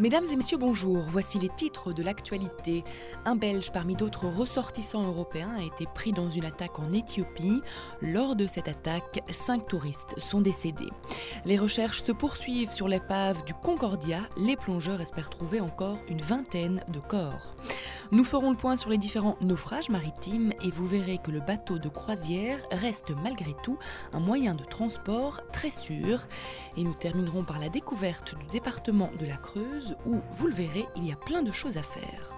Mesdames et messieurs, bonjour. Voici les titres de l'actualité. Un Belge parmi d'autres ressortissants européens a été pris dans une attaque en Éthiopie. Lors de cette attaque, 5 touristes sont décédés. Les recherches se poursuivent sur l'épave du Concordia. Les plongeurs espèrent trouver encore une vingtaine de corps. Nous ferons le point sur les différents naufrages maritimes et vous verrez que le bateau de croisière reste malgré tout un moyen de transport très sûr. Et nous terminerons par la découverte du département de la Creuse où, vous le verrez, il y a plein de choses à faire.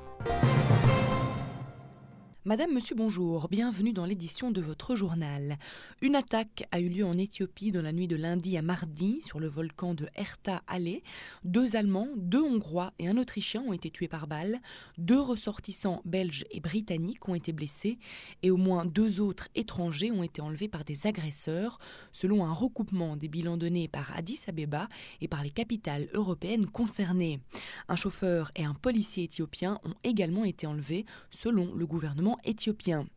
Madame, monsieur, bonjour, bienvenue dans l'édition de votre journal. Une attaque a eu lieu en Éthiopie dans la nuit de lundi à mardi sur le volcan de Erta Ale. 2 Allemands, 2 Hongrois et un Autrichien ont été tués par balle. 2 ressortissants belges et britanniques ont été blessés et au moins 2 autres étrangers ont été enlevés par des agresseurs, selon un recoupement des bilans donnés par Addis Abeba et par les capitales européennes concernées. Un chauffeur et un policier éthiopien ont également été enlevés, selon le gouvernement éthiopien.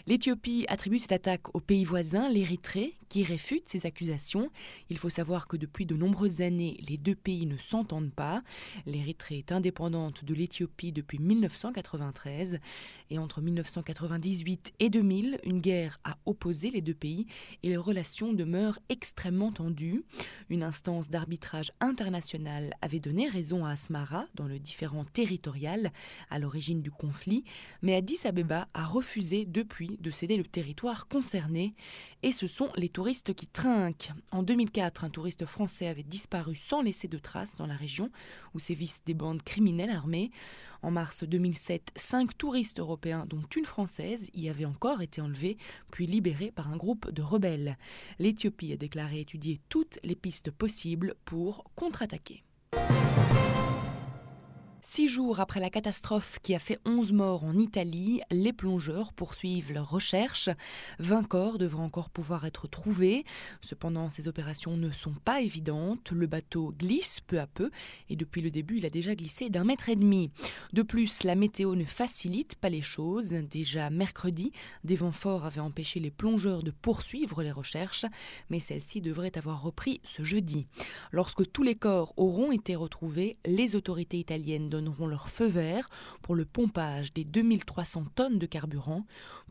L'Éthiopie attribue cette attaque au pays voisin, l'Érythrée, qui réfute ces accusations. Il faut savoir que depuis de nombreuses années, les 2 pays ne s'entendent pas. L'Érythrée est indépendante de l'Éthiopie depuis 1993 et entre 1998 et 2000, une guerre a opposé les 2 pays et les relations demeurent extrêmement tendues. Une instance d'arbitrage international avait donné raison à Asmara dans le différend territorial à l'origine du conflit, mais Addis Abeba a refusé depuis de céder le territoire concerné et ce sont les touristes qui trinquent. En 2004, un touriste français avait disparu sans laisser de traces dans la région où sévissent des bandes criminelles armées. En mars 2007, 5 touristes européens, dont une française, y avaient encore été enlevés, puis libérés par un groupe de rebelles. L'Éthiopie a déclaré étudier toutes les pistes possibles pour contre-attaquer. 6 jours après la catastrophe qui a fait 11 morts en Italie, les plongeurs poursuivent leurs recherches. 20 corps devraient encore pouvoir être trouvés. Cependant, ces opérations ne sont pas évidentes. Le bateau glisse peu à peu et depuis le début, il a déjà glissé d'1,5 mètre. De plus, la météo ne facilite pas les choses. Déjà mercredi, des vents forts avaient empêché les plongeurs de poursuivre les recherches, mais celles-ci devraient avoir repris ce jeudi. Lorsque tous les corps auront été retrouvés, les autorités italiennes donneront leur feu vert pour le pompage des 2300 tonnes de carburant.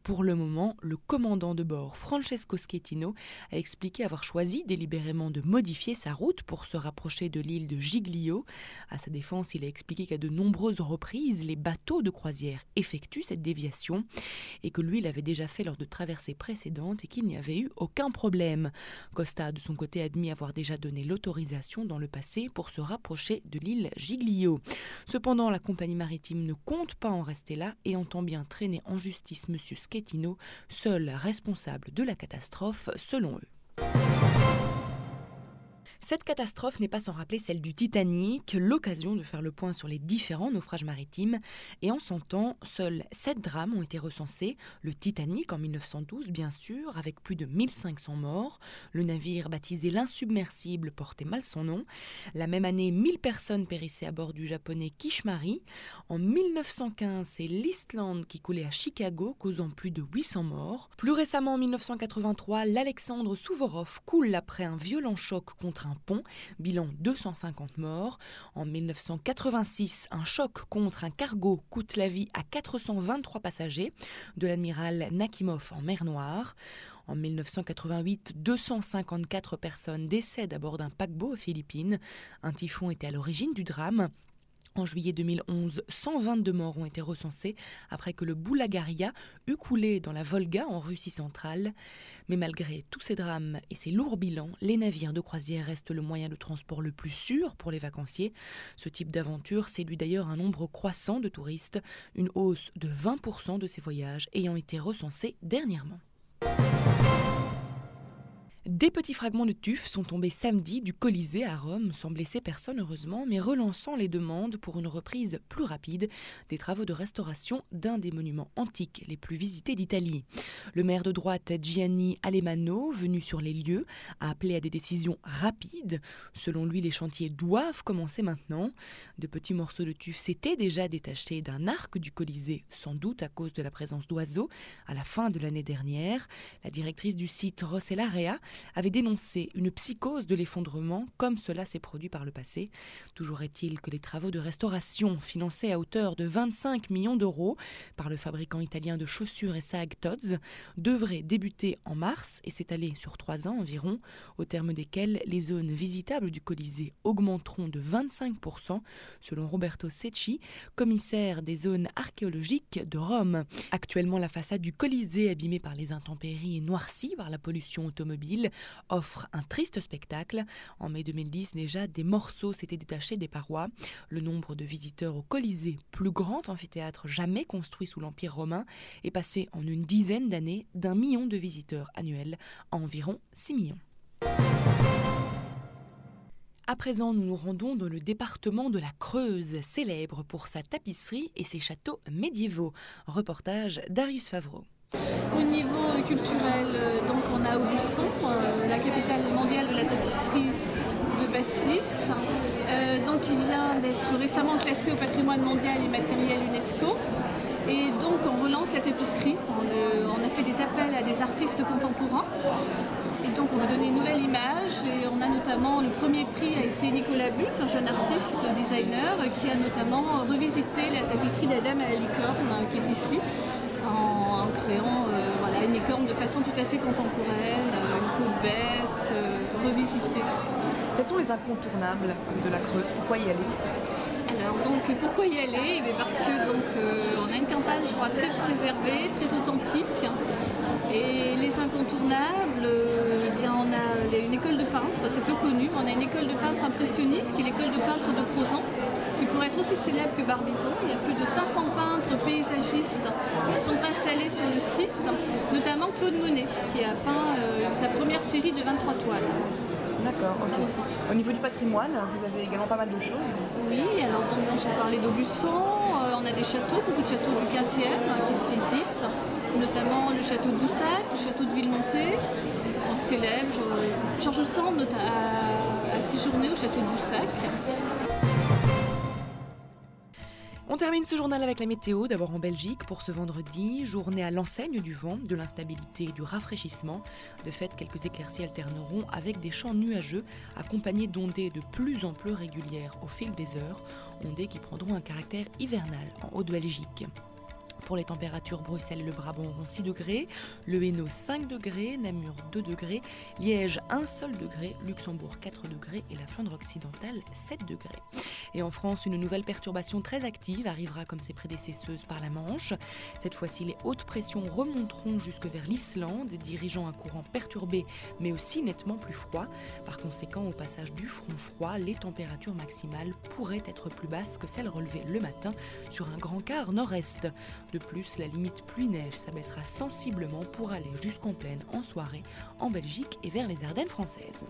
Pour le moment, le commandant de bord, Francesco Schettino, a expliqué avoir choisi délibérément de modifier sa route pour se rapprocher de l'île de Giglio. À sa défense, il a expliqué qu'à de nombreuses reprises, les bateaux de croisière effectuent cette déviation et que lui l'avait déjà fait lors de traversées précédentes et qu'il n'y avait eu aucun problème. Costa, de son côté, a admis avoir déjà donné l'autorisation dans le passé pour se rapprocher de l'île Giglio. Cependant, la compagnie maritime ne compte pas en rester là et entend bien traîner en justice M. Schettino, seul responsable de la catastrophe selon eux. Cette catastrophe n'est pas sans rappeler celle du Titanic, l'occasion de faire le point sur les différents naufrages maritimes. Et en 100 ans, seuls 7 drames ont été recensés. Le Titanic en 1912, bien sûr, avec plus de 1500 morts. Le navire baptisé l'insubmersible portait mal son nom. La même année, 1000 personnes périssaient à bord du japonais Kishimari. En 1915, c'est l'Eastland qui coulait à Chicago, causant plus de 800 morts. Plus récemment, en 1983, l'Alexandre Souvorov coule après un violent choc contre un pont, bilan 250 morts. En 1986, un choc contre un cargo coûte la vie à 423 passagers de l'amiral Nakimov en mer Noire. En 1988, 254 personnes décèdent à bord d'un paquebot aux Philippines. Un typhon était à l'origine du drame. En juillet 2011, 122 morts ont été recensés après que le Boulagaria eut coulé dans la Volga en Russie centrale. Mais malgré tous ces drames et ces lourds bilans, les navires de croisière restent le moyen de transport le plus sûr pour les vacanciers. Ce type d'aventure séduit d'ailleurs un nombre croissant de touristes, une hausse de 20% de ces voyages ayant été recensés dernièrement. Des petits fragments de tuf sont tombés samedi du Colisée à Rome, sans blesser personne heureusement, mais relançant les demandes pour une reprise plus rapide des travaux de restauration d'un des monuments antiques les plus visités d'Italie. Le maire de droite Gianni Alemanno, venu sur les lieux, a appelé à des décisions rapides. Selon lui, les chantiers doivent commencer maintenant. De petits morceaux de tuf s'étaient déjà détachés d'un arc du Colisée, sans doute à cause de la présence d'oiseaux, à la fin de l'année dernière. La directrice du site Rossella Rea avait dénoncé une psychose de l'effondrement comme cela s'est produit par le passé. Toujours est-il que les travaux de restauration financés à hauteur de 25 millions d'euros par le fabricant italien de chaussures et sacs Tod's devraient débuter en mars et s'étaler sur 3 ans environ, au terme desquels les zones visitables du Colisée augmenteront de 25%, selon Roberto Secchi, commissaire des zones archéologiques de Rome. Actuellement, la façade du Colisée, abîmée par les intempéries et noircie par la pollution automobile, offre un triste spectacle. En mai 2010, déjà, des morceaux s'étaient détachés des parois. Le nombre de visiteurs au Colisée, plus grand amphithéâtre jamais construit sous l'Empire romain, est passé en une dizaine d'années d'1 million de visiteurs annuels à environ 6 millions. À présent, nous nous rendons dans le département de la Creuse, célèbre pour sa tapisserie et ses châteaux médiévaux. Reportage Darius Favreau. Au niveau culturel, donc on a Aubusson, la capitale mondiale de la tapisserie de Baslis, donc qui vient d'être récemment classé au patrimoine mondial immatériel UNESCO. Et donc on relance la tapisserie, on a fait des appels à des artistes contemporains. Et donc on va donner une nouvelle image et on a notamment, le premier prix a été Nicolas Buff, un jeune artiste, designer, qui a notamment revisité la tapisserie d'Adam à la licorne qui est ici, en créant une licorne de façon tout à fait contemporaine, une peau de bête, revisitée. Quels sont les incontournables de la Creuse? Pourquoi y aller? Alors donc pourquoi y aller? Parce que on a une campagne, je crois, très préservée, très authentique. Et les incontournables, on a une école de peintre, c'est peu connu, on a une école de peintre impressionniste qui est l'école de peintre de Crozon, qui pourrait être aussi célèbre que Barbizon. Il y a plus de 500 peintres paysagistes qui se sont installés sur le site, notamment Claude Monet, qui a peint sa première série de 23 toiles. D'accord, ok. Au niveau du patrimoine, vous avez également pas mal de choses. Oui, alors donc j'ai parlé d'Aubusson, on a des châteaux, beaucoup de châteaux du 15e qui se visitent, notamment le château de Boussac, le château de Villemonté, donc célèbre. Georges Sand a séjourné au château de Boussac. On termine ce journal avec la météo, d'abord en Belgique pour ce vendredi, journée à l'enseigne du vent, de l'instabilité et du rafraîchissement. De fait, quelques éclaircies alterneront avec des champs nuageux accompagnés d'ondées de plus en plus régulières au fil des heures, ondées qui prendront un caractère hivernal en Haute-Belgique. Pour les températures, Bruxelles et le Brabant auront 6 degrés, le Hainaut 5 degrés, Namur 2 degrés, Liège 1 seul degré, Luxembourg 4 degrés et la Flandre occidentale 7 degrés. Et en France, une nouvelle perturbation très active arrivera comme ses prédécesseuses par la Manche. Cette fois-ci, les hautes pressions remonteront jusque vers l'Islande, dirigeant un courant perturbé mais aussi nettement plus froid. Par conséquent, au passage du front froid, les températures maximales pourraient être plus basses que celles relevées le matin sur un grand quart nord-est. De plus, la limite pluie-neige s'abaissera sensiblement pour aller jusqu'en plaine en soirée en Belgique et vers les Ardennes françaises.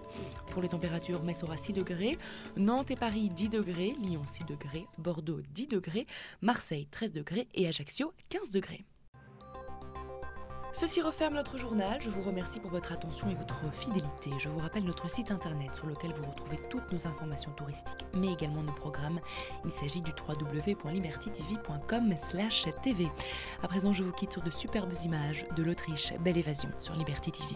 Pour les températures, Metz aura 6 degrés, Nantes et Paris 10 degrés, Lyon 6 degrés, Bordeaux 10 degrés, Marseille 13 degrés et Ajaccio 15 degrés. Ceci referme notre journal. Je vous remercie pour votre attention et votre fidélité. Je vous rappelle notre site internet sur lequel vous retrouvez toutes nos informations touristiques, mais également nos programmes. Il s'agit du www.libertytv.com/tv. À présent, je vous quitte sur de superbes images de l'Autriche. Belle évasion sur Liberty TV.